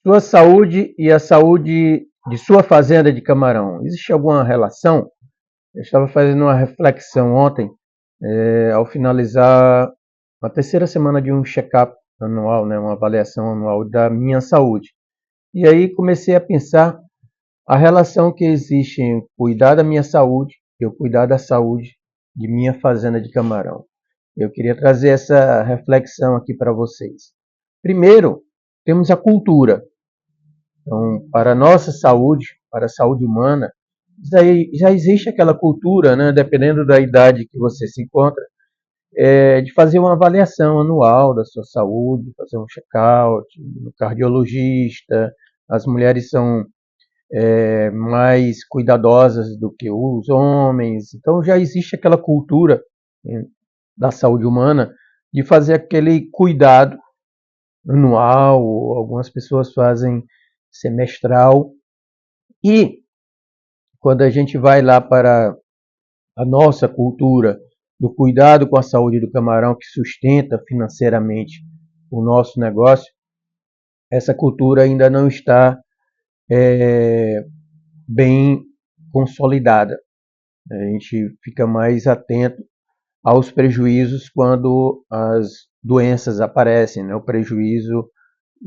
Sua saúde e a saúde de sua fazenda de camarão. Existe alguma relação? Eu estava fazendo uma reflexão ontem, ao finalizar a terceira semana de um check-up anual, né, uma avaliação anual da minha saúde. E aí comecei a pensar a relação que existe em cuidar da minha saúde e eu cuidar da saúde de minha fazenda de camarão. Eu queria trazer essa reflexão aqui para vocês. Primeiro, temos a cultura. Então, para a nossa saúde, para a saúde humana, já existe aquela cultura, né, dependendo da idade que você se encontra, de fazer uma avaliação anual da sua saúde, fazer um check-out no cardiologista. As mulheres são mais cuidadosas do que os homens. Então já existe aquela cultura da saúde humana de fazer aquele cuidado anual, ou algumas pessoas fazem semestral. E quando a gente vai lá para a nossa cultura do cuidado com a saúde do camarão, que sustenta financeiramente o nosso negócio, essa cultura ainda não está bem consolidada. A gente fica mais atento aos prejuízos quando as doenças aparecem, né? O prejuízo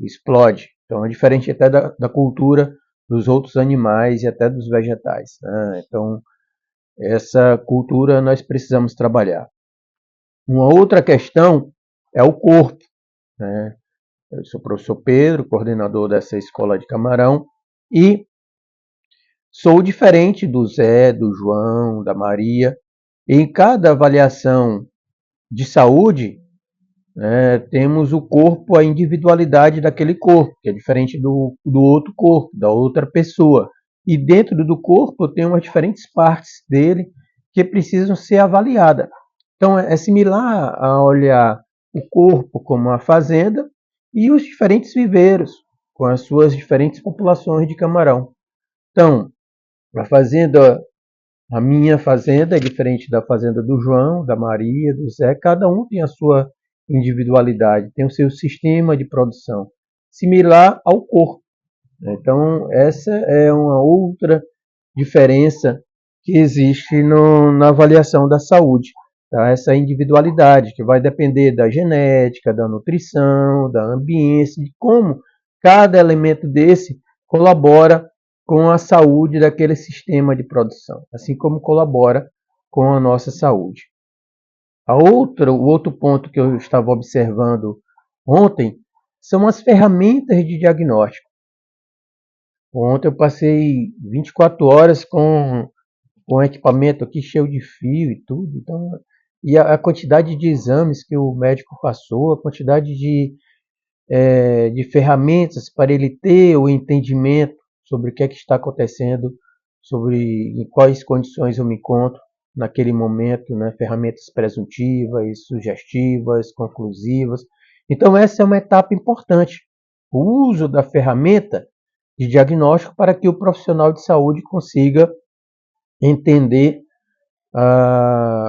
explode. Então é diferente até da cultura dos outros animais e até dos vegetais, né? Então essa cultura nós precisamos trabalhar. Uma outra questão é o corpo, né? Eu sou o professor Pedro, coordenador dessa escola de camarão, e sou diferente do Zé, do João, da Maria. Em cada avaliação de saúde, né, temos o corpo, a individualidade daquele corpo, que é diferente do outro corpo, da outra pessoa. E dentro do corpo tem umas diferentes partes dele que precisam ser avaliadas. Então é similar a olhar o corpo como uma fazenda e os diferentes viveiros, com as suas diferentes populações de camarão. Então, a fazenda, a minha fazenda é diferente da fazenda do João, da Maria, do Zé. Cada um tem a sua individualidade, tem o seu sistema de produção, similar ao corpo. Então, essa é uma outra diferença que existe na avaliação da saúde. Tá? Essa individualidade, que vai depender da genética, da nutrição, da ambiência, de como cada elemento desse colabora com a saúde daquele sistema de produção, assim como colabora com a nossa saúde. O outro ponto que eu estava observando ontem são as ferramentas de diagnóstico. Ontem eu passei 24 horas com o equipamento aqui cheio de fio e tudo. Então, e a quantidade de exames que o médico passou, a quantidade de ferramentas para ele ter o entendimento sobre o que é que está acontecendo, sobre em quais condições eu me encontro naquele momento, né? Ferramentas presuntivas, sugestivas, conclusivas. Então, essa é uma etapa importante. O uso da ferramenta de diagnóstico para que o profissional de saúde consiga entender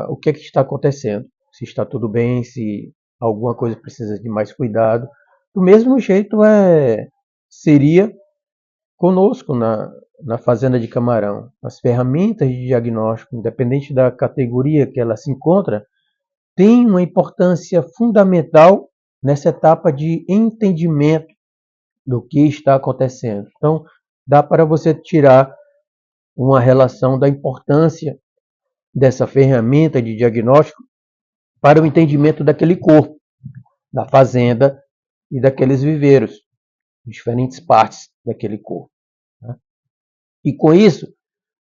o que é que está acontecendo, se está tudo bem, se alguma coisa precisa de mais cuidado. Do mesmo jeito seria conosco na fazenda de camarão. As ferramentas de diagnóstico, independente da categoria que ela se encontra, têm uma importância fundamental nessa etapa de entendimento do que está acontecendo. Então, dá para você tirar uma relação da importância dessa ferramenta de diagnóstico para o entendimento daquele corpo, da fazenda e daqueles viveiros, diferentes partes daquele corpo. Né? E com isso,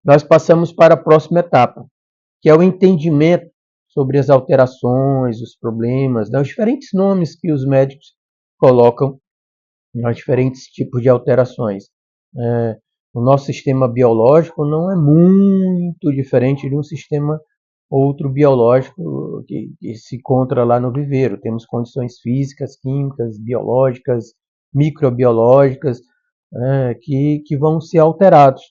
nós passamos para a próxima etapa, que é o entendimento sobre as alterações, os problemas, né? Os diferentes nomes que os médicos colocam aos diferentes tipos de alterações. O nosso sistema biológico não é muito diferente de um sistema outro biológico que se encontra lá no viveiro. Temos condições físicas, químicas, biológicas, microbiológicas, que vão ser alterados,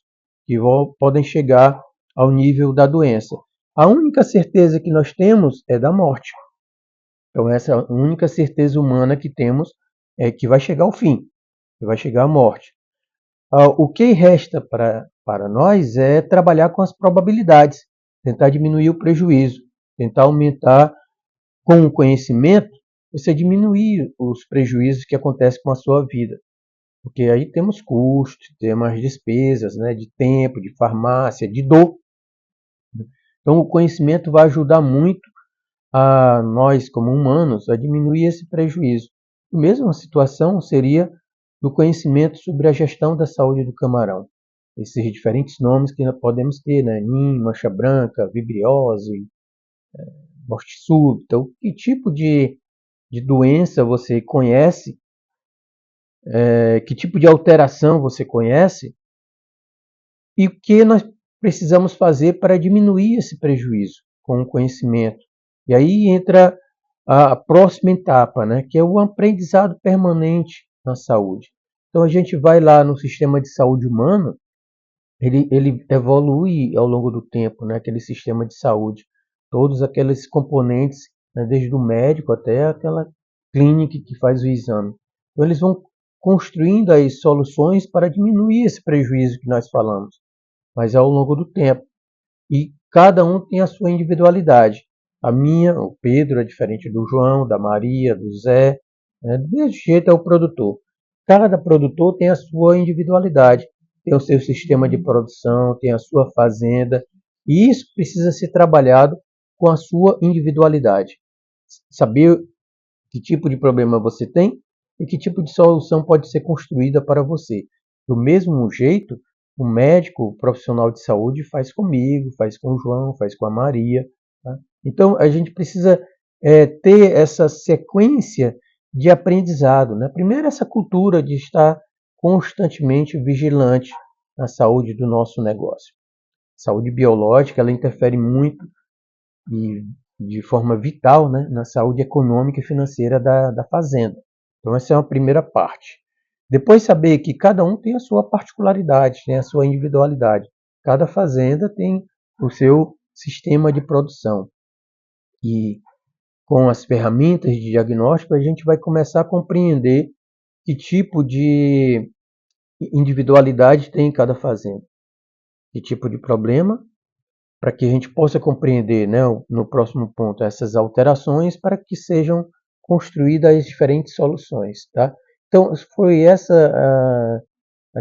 podem chegar ao nível da doença. A única certeza que nós temos é da morte. Então essa é a única certeza humana que temos, é que vai chegar ao fim. vai chegar à morte. O que resta para nós é trabalhar com as probabilidades, tentar diminuir o prejuízo, tentar aumentar com o conhecimento, você diminuir os prejuízos que acontecem com a sua vida. Porque aí temos custos, temos as despesas, né, de tempo, de farmácia, de dor. Então o conhecimento vai ajudar muito a nós, como humanos, a diminuir esse prejuízo. A mesma situação seria do conhecimento sobre a gestão da saúde do camarão. Esses diferentes nomes que nós podemos ter, né? NIM, mancha branca, vibriose, morte súbita. Então, que tipo de doença você conhece, que tipo de alteração você conhece e o que nós precisamos fazer para diminuir esse prejuízo com o conhecimento. E aí entra a próxima etapa, né, que é o aprendizado permanente na saúde. Então a gente vai lá no sistema de saúde humano, ele evolui ao longo do tempo, né, aquele sistema de saúde, todos aqueles componentes, né, desde o médico até aquela clínica que faz o exame. Então eles vão construindo aí soluções para diminuir esse prejuízo que nós falamos, mas ao longo do tempo. E cada um tem a sua individualidade. A minha, o Pedro, é diferente do João, da Maria, do Zé. Né? Do mesmo jeito é o produtor. Cada produtor tem a sua individualidade, tem o seu sistema de produção, tem a sua fazenda. E isso precisa ser trabalhado com a sua individualidade. Saber que tipo de problema você tem e que tipo de solução pode ser construída para você. Do mesmo jeito, o médico, o profissional de saúde faz comigo, faz com o João, faz com a Maria. Tá? Então, a gente precisa ter essa sequência de aprendizado. Né? Primeiro, essa cultura de estar constantemente vigilante na saúde do nosso negócio. Saúde biológica, ela interfere muito e de forma vital, né, na saúde econômica e financeira da fazenda. Então essa é uma primeira parte. Depois saber que cada um tem a sua particularidade, tem a sua individualidade. Cada fazenda tem o seu sistema de produção. E com as ferramentas de diagnóstico a gente vai começar a compreender que tipo de individualidade tem cada fazenda, que tipo de problema, para que a gente possa compreender, né, no próximo ponto, essas alterações para que sejam construídas as diferentes soluções. Tá? Então, foi as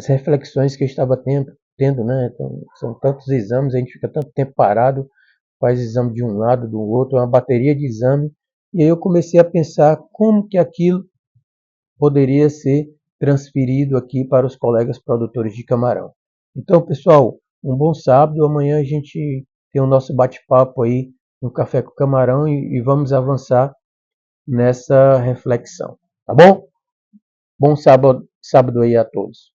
reflexões que eu estava tendo, né? Então, são tantos exames, a gente fica tanto tempo parado, faz exame de um lado, do outro, uma bateria de exame, e aí eu comecei a pensar como que aquilo poderia ser transferido aqui para os colegas produtores de camarão. Então, pessoal, um bom sábado. Amanhã a gente tem o nosso bate-papo aí no Café com Camarão e vamos avançar nessa reflexão. Tá bom? Bom sábado aí a todos.